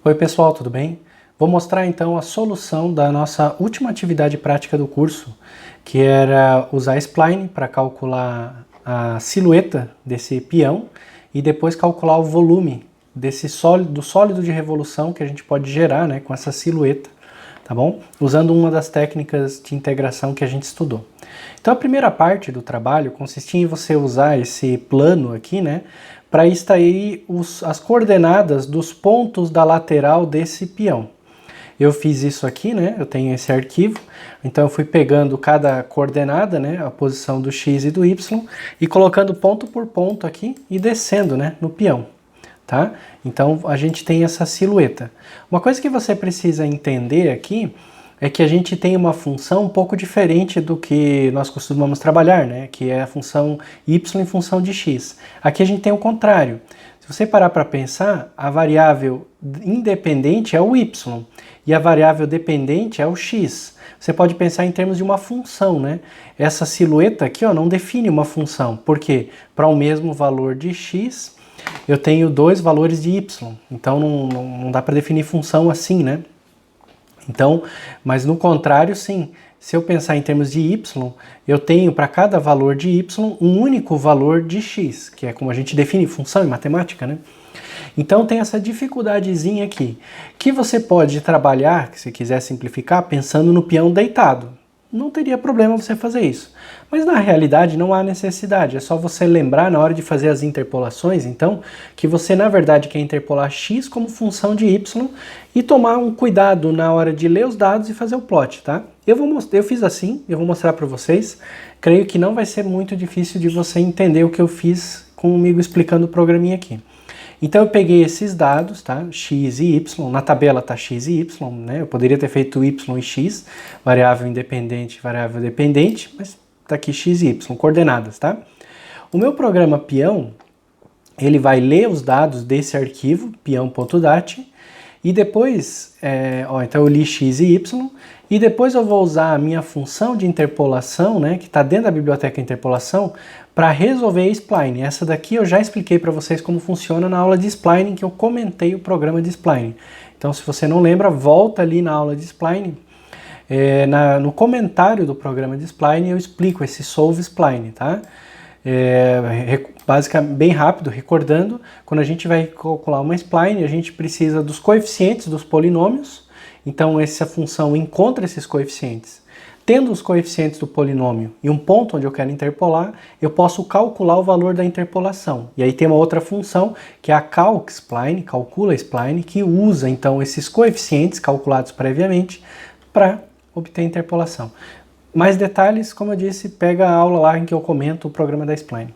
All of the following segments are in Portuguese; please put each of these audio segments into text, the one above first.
Oi pessoal, tudo bem? Vou mostrar então a solução da nossa última atividade prática do curso, que era usar spline para calcular a silhueta desse peão e depois calcular o volume desse sólido de revolução que a gente pode gerar, né, com essa silhueta, tá bom? Usando uma das técnicas de integração que a gente estudou. Então a primeira parte do trabalho consistia em você usar esse plano aqui, né, para extrair as coordenadas dos pontos da lateral desse peão. Eu fiz isso aqui, né? Eu tenho esse arquivo, então eu fui pegando cada coordenada, né? A posição do x e do y e colocando ponto por ponto aqui e descendo, né? No peão, tá? Então a gente tem essa silhueta. Uma coisa que você precisa entender aqui é que a gente tem uma função um pouco diferente do que nós costumamos trabalhar, né? Que é a função y em função de x. Aqui a gente tem o contrário. Se você parar para pensar, a variável independente é o y e a variável dependente é o x. Você pode pensar em termos de uma função, né? Essa silhueta aqui, ó, não define uma função. Por quê? Para o mesmo valor de x, eu tenho dois valores de y. Então não dá para definir função assim, né? Então, mas no contrário, sim. Se eu pensar em termos de y, eu tenho para cada valor de y um único valor de x, que é como a gente define função em matemática, né? Então tem essa dificuldadezinha aqui, que você pode trabalhar, se quiser simplificar, pensando no peão deitado. Não teria problema você fazer isso. Mas na realidade não há necessidade, é só você lembrar na hora de fazer as interpolações, então, que você na verdade quer interpolar x como função de y e tomar um cuidado na hora de ler os dados e fazer o plot, tá? Eu fiz assim, eu vou mostrar para vocês, creio que não vai ser muito difícil de você entender o que eu fiz comigo explicando o programinha aqui. Então eu peguei esses dados, tá? X e Y, na tabela tá X e Y, né? Eu poderia ter feito Y e X, variável independente, variável dependente, mas tá aqui X e Y, coordenadas, tá? O meu programa peão, ele vai ler os dados desse arquivo, peão.dat, e depois, então eu li X e Y, e depois eu vou usar a minha função de interpolação, né, que está dentro da biblioteca interpolação, para resolver a spline. Essa daqui eu já expliquei para vocês como funciona na aula de spline, que eu comentei o programa de spline. Então, se você não lembra, volta ali na aula de spline. No comentário do programa de spline eu explico esse solve spline, tá? Basicamente, bem rápido, recordando, quando a gente vai calcular uma spline, a gente precisa dos coeficientes dos polinômios. Então essa função encontra esses coeficientes. Tendo os coeficientes do polinômio e um ponto onde eu quero interpolar, eu posso calcular o valor da interpolação. E aí tem uma outra função, que é a calc_spline, calcula spline, que usa então esses coeficientes calculados previamente para obter a interpolação. Mais detalhes, como eu disse, pega a aula lá em que eu comento o programa da spline.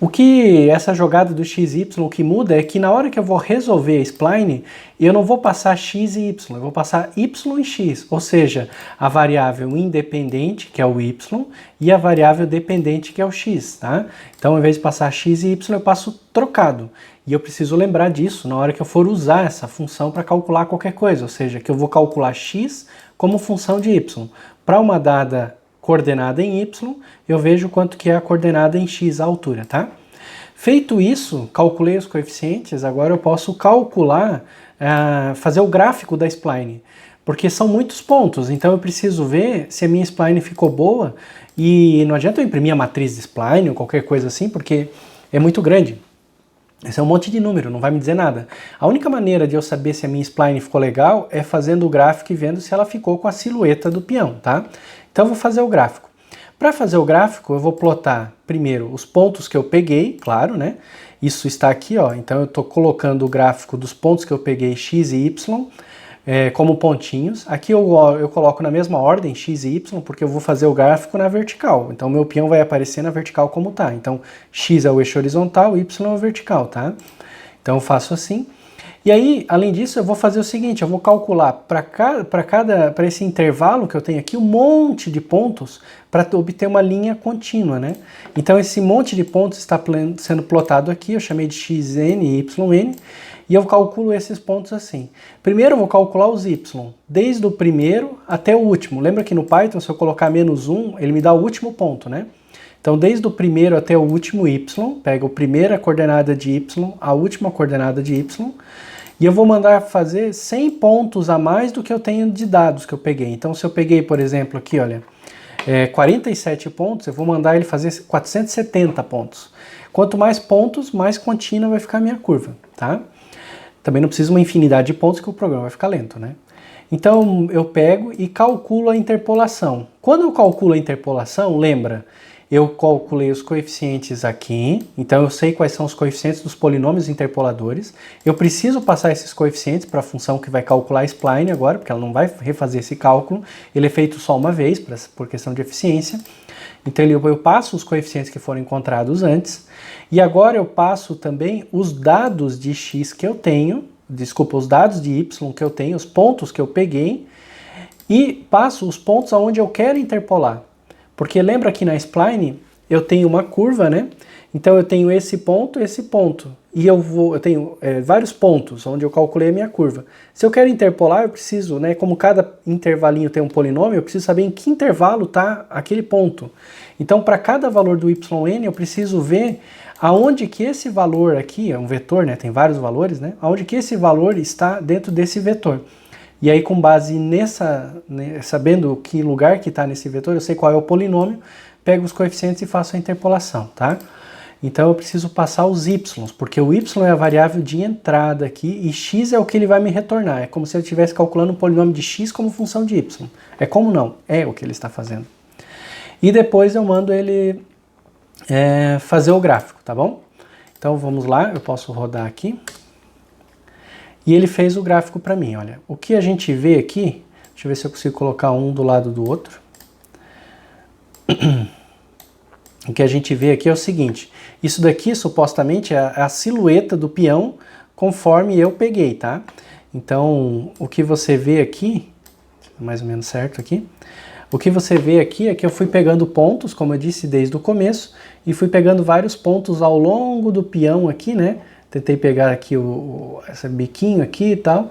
O que essa jogada do x e y, o que muda é que na hora que eu vou resolver a spline, eu não vou passar x e y, eu vou passar y e x, ou seja, a variável independente, que é o y, e a variável dependente, que é o x, tá? Então, ao invés de passar x e y, eu passo trocado. E eu preciso lembrar disso na hora que eu for usar essa função para calcular qualquer coisa, ou seja, que eu vou calcular x como função de y. Para uma dada coordenada em y, eu vejo quanto que é a coordenada em x, a altura, tá? Feito isso, calculei os coeficientes, agora eu posso calcular, fazer o gráfico da spline, porque são muitos pontos, então eu preciso ver se a minha spline ficou boa, e não adianta eu imprimir a matriz de spline ou qualquer coisa assim, porque é muito grande. Esse é um monte de número, não vai me dizer nada. A única maneira de eu saber se a minha spline ficou legal é fazendo o gráfico e vendo se ela ficou com a silhueta do peão, tá? Então eu vou fazer o gráfico. Para fazer o gráfico, eu vou plotar primeiro os pontos que eu peguei, claro, né? Isso está aqui, ó. Então eu estou colocando o gráfico dos pontos que eu peguei, x e y, como pontinhos. Aqui eu coloco na mesma ordem, x e y, porque eu vou fazer o gráfico na vertical. Então, meu peão vai aparecer na vertical como tá. Então, x é o eixo horizontal, y é o vertical, tá? Então, eu faço assim. E aí, além disso, eu vou fazer o seguinte, eu vou calcular para esse intervalo que eu tenho aqui, um monte de pontos para obter uma linha contínua, né? Então, esse monte de pontos está sendo plotado aqui, eu chamei de xn e yn, e eu calculo esses pontos assim. Primeiro eu vou calcular os y, desde o primeiro até o último. Lembra que no Python, se eu colocar -1, ele me dá o último ponto, né? Então, desde o primeiro até o último y, pega a primeira coordenada de y, a última coordenada de y, E eu vou mandar fazer 100 pontos a mais do que eu tenho de dados que eu peguei. Então, se eu peguei, por exemplo, aqui, olha, 47 pontos, eu vou mandar ele fazer 470 pontos. Quanto mais pontos, mais contínua vai ficar a minha curva, tá? Também não precisa uma infinidade de pontos que o programa vai ficar lento, né? Então, eu pego e calculo a interpolação. Quando eu calculo a interpolação, lembra, eu calculei os coeficientes aqui, então eu sei quais são os coeficientes dos polinômios interpoladores. Eu preciso passar esses coeficientes para a função que vai calcular a spline agora, porque ela não vai refazer esse cálculo. Ele é feito só uma vez, por questão de eficiência. Então eu passo os coeficientes que foram encontrados antes, e agora eu passo também os dados de x que eu tenho, desculpa, os dados de y que eu tenho, os pontos que eu peguei, e passo os pontos aonde eu quero interpolar. Porque lembra que na spline eu tenho uma curva, né? Então eu tenho esse ponto, e eu tenho vários pontos onde eu calculei a minha curva. Se eu quero interpolar, eu preciso, né? Como cada intervalinho tem um polinômio, eu preciso saber em que intervalo está aquele ponto. Então, para cada valor do yn, eu preciso ver aonde que esse valor aqui, é um vetor, né? Tem vários valores, né? Aonde que esse valor está dentro desse vetor. E aí, com base sabendo que lugar que está nesse vetor, eu sei qual é o polinômio, pego os coeficientes e faço a interpolação, tá? Então eu preciso passar os y, porque o y é a variável de entrada aqui e x é o que ele vai me retornar. É como se eu estivesse calculando um polinômio de x como função de y. É como não? É o que ele está fazendo. E depois eu mando ele fazer o gráfico, tá bom? Então vamos lá, eu posso rodar aqui. E ele fez o gráfico para mim, olha. O que a gente vê aqui, deixa eu ver se eu consigo colocar um do lado do outro. O que a gente vê aqui é o seguinte, isso daqui supostamente é a silhueta do peão conforme eu peguei, tá? Então, o que você vê aqui, mais ou menos certo aqui, o que você vê aqui é que eu fui pegando pontos, como eu disse desde o começo, e fui pegando vários pontos ao longo do peão aqui, né? Tentei pegar aqui esse biquinho aqui e tal.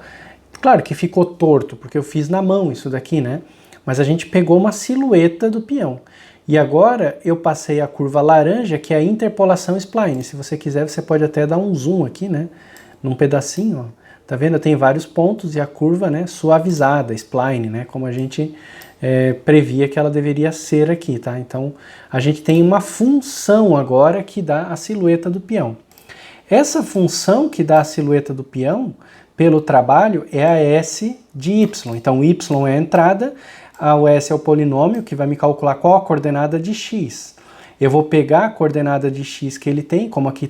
Claro que ficou torto, porque eu fiz na mão isso daqui, né? Mas a gente pegou uma silhueta do peão. E agora eu passei a curva laranja, que é a interpolação spline. Se você quiser, você pode até dar um zoom aqui, né? Num pedacinho, ó. Tá vendo? Tem vários pontos e a curva, né, suavizada, spline, né? Como a gente previa que ela deveria ser aqui, tá? Então, a gente tem uma função agora que dá a silhueta do peão. Essa função que dá a silhueta do peão, pelo trabalho, é a S de y. Então, y é a entrada, o S é o polinômio que vai me calcular qual a coordenada de x. Eu vou pegar a coordenada de x que ele tem, como aqui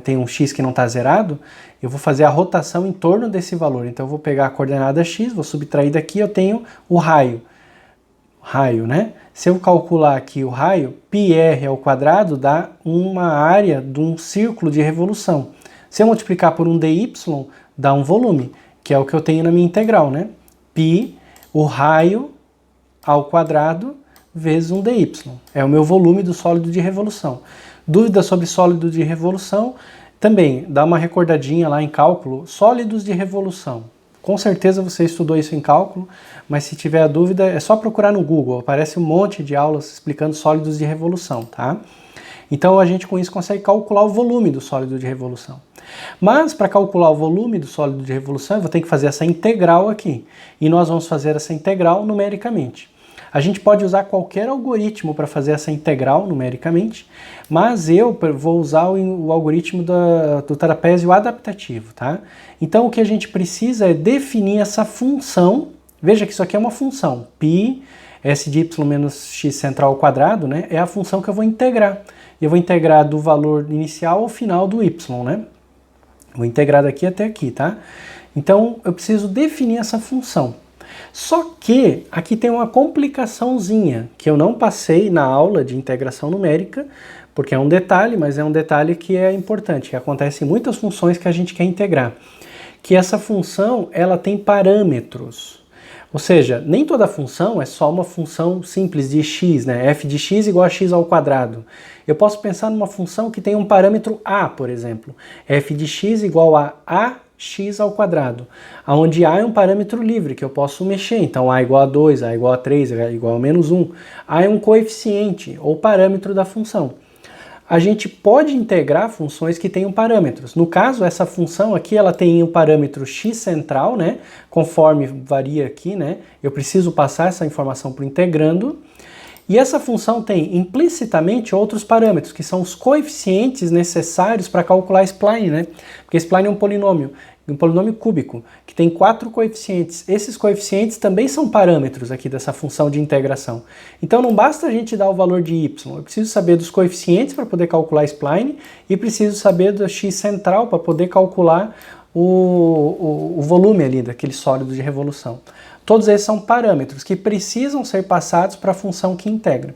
tem um x que não está zerado, eu vou fazer a rotação em torno desse valor. Então, eu vou pegar a coordenada x, vou subtrair daqui, eu tenho o raio. Raio, né? Se eu calcular aqui o raio, πr ao quadrado dá uma área de um círculo de revolução. Se eu multiplicar por um dy, dá um volume, que é o que eu tenho na minha integral, né? Π, o raio ao quadrado vezes um dy. É o meu volume do sólido de revolução. Dúvida sobre sólido de revolução? Também, dá uma recordadinha lá em cálculo, sólidos de revolução. Com certeza você estudou isso em cálculo, mas se tiver a dúvida é só procurar no Google, aparece um monte de aulas explicando sólidos de revolução, tá? Então a gente com isso consegue calcular o volume do sólido de revolução. Mas para calcular o volume do sólido de revolução eu vou ter que fazer essa integral aqui, e nós vamos fazer essa integral numericamente. A gente pode usar qualquer algoritmo para fazer essa integral numericamente, mas eu vou usar o algoritmo do trapézio adaptativo, tá? Então o que a gente precisa é definir essa função. Veja que isso aqui é uma função, π, s de y menos x central ao quadrado, né? É a função que eu vou integrar. Eu vou integrar do valor inicial ao final do y, né? Vou integrar daqui até aqui, tá? Então eu preciso definir essa função. Só que aqui tem uma complicaçãozinha que eu não passei na aula de integração numérica, porque é um detalhe, mas é um detalhe que é importante, que acontece em muitas funções que a gente quer integrar. Que essa função, ela tem parâmetros. Ou seja, nem toda função é só uma função simples de x, né? F de x igual a x ao quadrado. Eu posso pensar numa função que tem um parâmetro a, por exemplo. F de x igual a ax ao quadrado, onde a é um parâmetro livre que eu posso mexer, então a igual a 2, a igual a 3, a igual a menos 1. A é um coeficiente ou parâmetro da função. a gente pode integrar funções que tenham parâmetros. No caso, essa função aqui, ela tem o parâmetro x central, né? Conforme varia aqui, né? Eu preciso passar essa informação para o integrando. E essa função tem implicitamente outros parâmetros, que são os coeficientes necessários para calcular a spline, né? Porque a spline é um polínômio cúbico, que tem 4 coeficientes. Esses coeficientes também são parâmetros aqui dessa função de integração. Então não basta a gente dar o valor de y, eu preciso saber dos coeficientes para poder calcular a spline e preciso saber do x central para poder calcular o volume ali daquele sólido de revolução. Todos esses são parâmetros que precisam ser passados para a função que integra.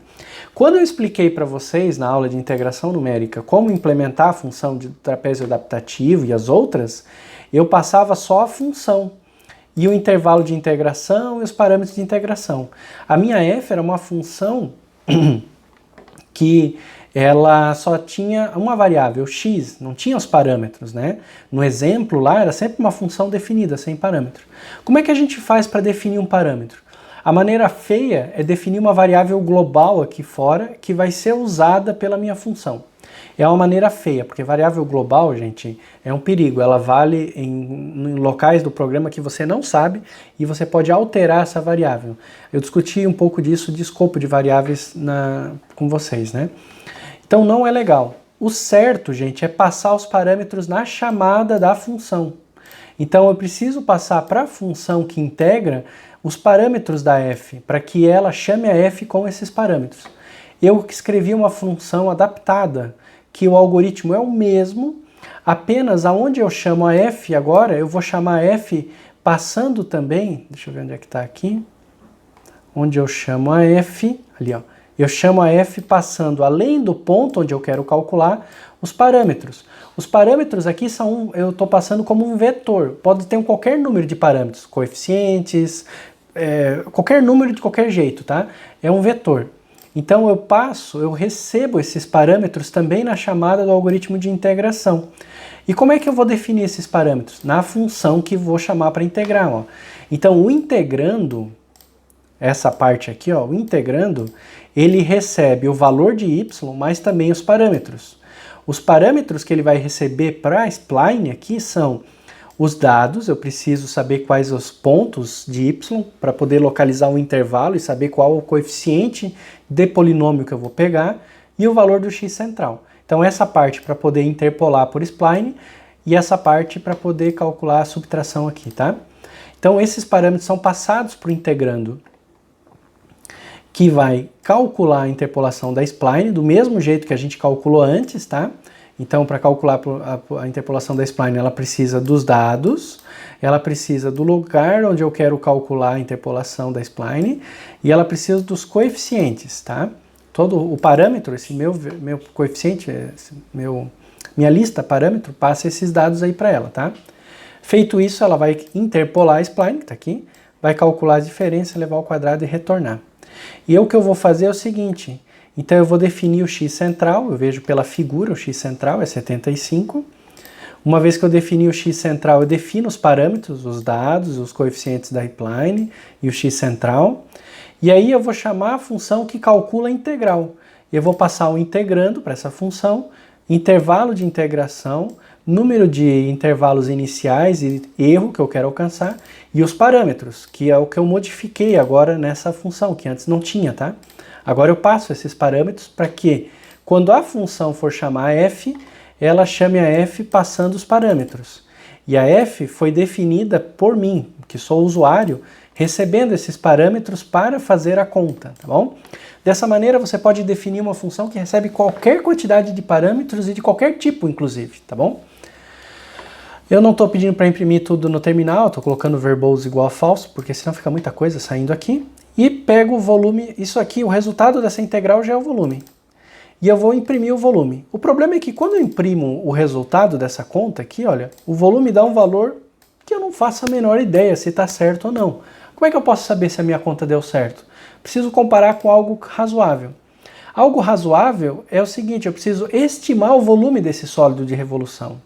Quando eu expliquei para vocês na aula de integração numérica como implementar a função de trapézio adaptativo e as outras, eu passava só a função e o intervalo de integração e os parâmetros de integração. A minha f era uma função que ela só tinha uma variável, x, não tinha os parâmetros, né? No exemplo lá era sempre uma função definida, sem parâmetro. Como é que a gente faz para definir um parâmetro? A maneira feia é definir uma variável global aqui fora que vai ser usada pela minha função. É uma maneira feia, porque variável global, gente, é um perigo. Ela vale em locais do programa que você não sabe e você pode alterar essa variável. Eu discuti um pouco disso de escopo de variáveis com vocês, né? Então não é legal. O certo, gente, é passar os parâmetros na chamada da função. Então eu preciso passar para a função que integra os parâmetros da f, para que ela chame a f com esses parâmetros. Eu escrevi uma função adaptada, que o algoritmo é o mesmo, apenas aonde eu chamo a f agora, eu vou chamar a f passando também, deixa eu ver onde é que está aqui, onde eu chamo a f, ali ó, eu chamo a f passando além do ponto onde eu quero calcular os parâmetros. Os parâmetros aqui são, eu estou passando como um vetor, pode ter qualquer número de parâmetros, coeficientes, qualquer número de qualquer jeito, tá? É um vetor. Então eu recebo esses parâmetros também na chamada do algoritmo de integração. E como é que eu vou definir esses parâmetros? Na função que vou chamar para integrar, ó. Então o integrando, essa parte aqui, ó, o integrando, ele recebe o valor de y, mas também os parâmetros. Os parâmetros que ele vai receber para a spline aqui são os dados, eu preciso saber quais os pontos de y para poder localizar o intervalo e saber qual o coeficiente de polinômio que eu vou pegar e o valor do x central. Então essa parte para poder interpolar por spline e essa parte para poder calcular a subtração aqui, tá? Então esses parâmetros são passados para o integrando, que vai calcular a interpolação da spline do mesmo jeito que a gente calculou antes, tá? Então, para calcular a interpolação da spline, ela precisa dos dados, ela precisa do lugar onde eu quero calcular a interpolação da spline e ela precisa dos coeficientes, tá? Todo o parâmetro, esse meu coeficiente, minha lista parâmetro, passa esses dados aí para ela, tá? Feito isso, ela vai interpolar a spline, que está aqui, vai calcular a diferença, levar ao quadrado e retornar. E o que eu vou fazer é o seguinte, então eu vou definir o x central, eu vejo pela figura, o x central é 75. Uma vez que eu defini o x central, eu defino os parâmetros, os dados, os coeficientes da spline e o x central. E aí eu vou chamar a função que calcula a integral. Eu vou passar o integrando para essa função, intervalo de integração, número de intervalos iniciais e erro que eu quero alcançar, e os parâmetros, que é o que eu modifiquei agora nessa função, que antes não tinha, tá? Agora eu passo esses parâmetros para que, quando a função for chamar a f, ela chame a f passando os parâmetros. E a f foi definida por mim, que sou o usuário, recebendo esses parâmetros para fazer a conta, tá bom? Dessa maneira você pode definir uma função que recebe qualquer quantidade de parâmetros e de qualquer tipo, inclusive, tá bom? Eu não estou pedindo para imprimir tudo no terminal, estou colocando verbose igual a falso, porque senão fica muita coisa saindo aqui. E pego o volume, isso aqui, o resultado dessa integral já é o volume. E eu vou imprimir o volume. O problema é que quando eu imprimo o resultado dessa conta aqui, olha, o volume dá um valor que eu não faço a menor ideia se está certo ou não. Como é que eu posso saber se a minha conta deu certo? Preciso comparar com algo razoável. Algo razoável é o seguinte, eu preciso estimar o volume desse sólido de revolução.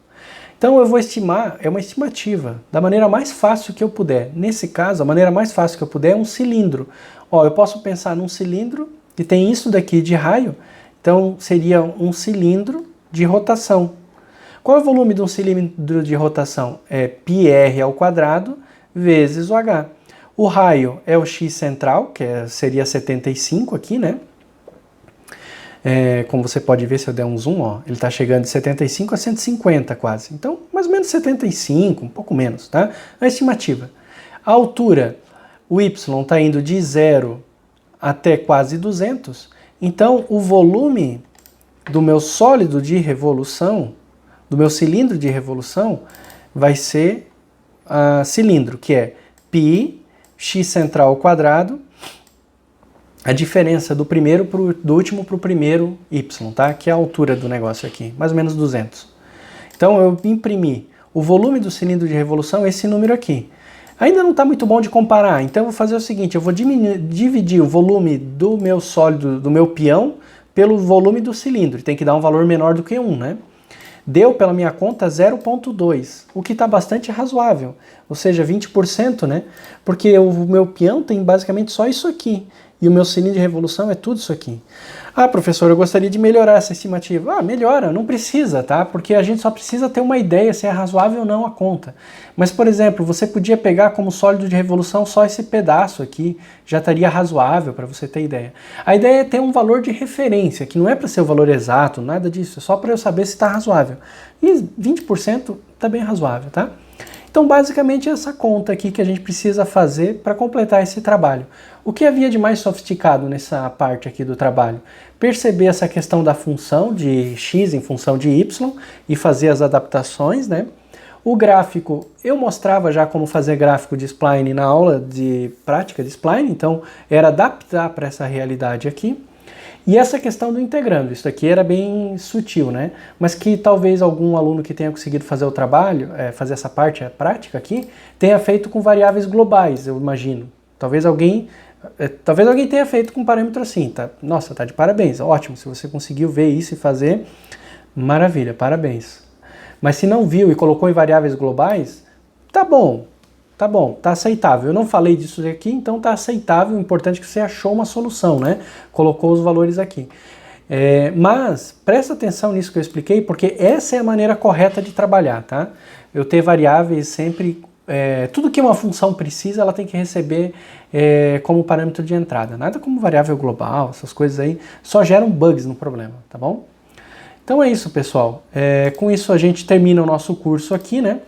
Então eu vou estimar, é uma estimativa, da maneira mais fácil que eu puder. Nesse caso, a maneira mais fácil que eu puder é um cilindro. Ó, eu posso pensar num cilindro que tem isso daqui de raio, Então seria um cilindro de rotação. Qual é o volume de um cilindro de rotação? É πr ao quadrado vezes o h. O raio é o x central, que seria 75 aqui, né? Como você pode ver se eu der um zoom, ó, ele está chegando de 75 a 150 quase. Então, mais ou menos 75, um pouco menos, tá? A estimativa. A altura, o y está indo de 0 até quase 200. Então, o volume do meu sólido de revolução, do meu cilindro de revolução, vai ser cilindro, que é π, x central ao quadrado, a diferença do último para o primeiro y, tá? Que é a altura do negócio aqui, mais ou menos 200. Então eu imprimi o volume do cilindro de revolução, esse número aqui. Ainda não está muito bom de comparar, então eu vou fazer o seguinte, eu vou dividir o volume do meu sólido, do meu peão, pelo volume do cilindro, tem que dar um valor menor do que 1, né? Deu, pela minha conta, 0,2, o que está bastante razoável, ou seja, 20%, né? Porque o meu peão tem basicamente só isso aqui, e o meu cilindro de revolução é tudo isso aqui. Ah, professor, eu gostaria de melhorar essa estimativa. Ah, melhora, não precisa, tá? Porque a gente só precisa ter uma ideia se é razoável ou não a conta. Mas, por exemplo, você podia pegar como sólido de revolução só esse pedaço aqui, já estaria razoável para você ter ideia. A ideia é ter um valor de referência, que não é para ser o valor exato, nada disso, é só para eu saber se está razoável. E 20% está bem razoável, tá? Então, basicamente, essa conta aqui que a gente precisa fazer para completar esse trabalho. O que havia de mais sofisticado nessa parte aqui do trabalho? Perceber essa questão da função de x em função de y e fazer as adaptações, né? O gráfico, eu mostrava já como fazer gráfico de spline na aula de prática de spline, então era adaptar para essa realidade aqui. E essa questão do integrando, isso aqui era bem sutil, né? Mas que talvez algum aluno que tenha conseguido fazer o trabalho, fazer essa parte, a prática aqui, tenha feito com variáveis globais, eu imagino. Talvez alguém tenha feito com parâmetro assim, tá? Nossa, tá de parabéns, ótimo, se você conseguiu ver isso e fazer, maravilha, parabéns. Mas se não viu e colocou em variáveis globais, tá bom, tá aceitável. Eu não falei disso aqui, então tá aceitável. O importante é que você achou uma solução, né? Colocou os valores aqui. Mas presta atenção nisso que eu expliquei, porque essa é a maneira correta de trabalhar, tá? Eu ter variáveis sempre... tudo que uma função precisa, ela tem que receber como parâmetro de entrada. Nada como variável global, essas coisas aí, só geram bugs no problema, tá bom? Então é isso, pessoal. Com isso a gente termina o nosso curso aqui, né?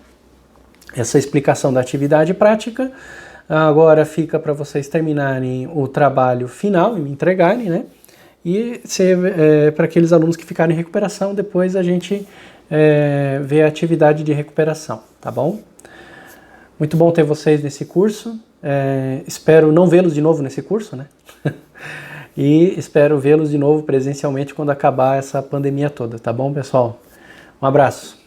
Essa explicação da atividade prática. Agora fica para vocês terminarem o trabalho final e me entregarem, né? E para aqueles alunos que ficarem em recuperação, depois a gente vê a atividade de recuperação, tá bom? Muito bom ter vocês nesse curso. Espero não vê-los de novo nesse curso, né? E espero vê-los de novo presencialmente quando acabar essa pandemia toda, tá bom, pessoal? Um abraço.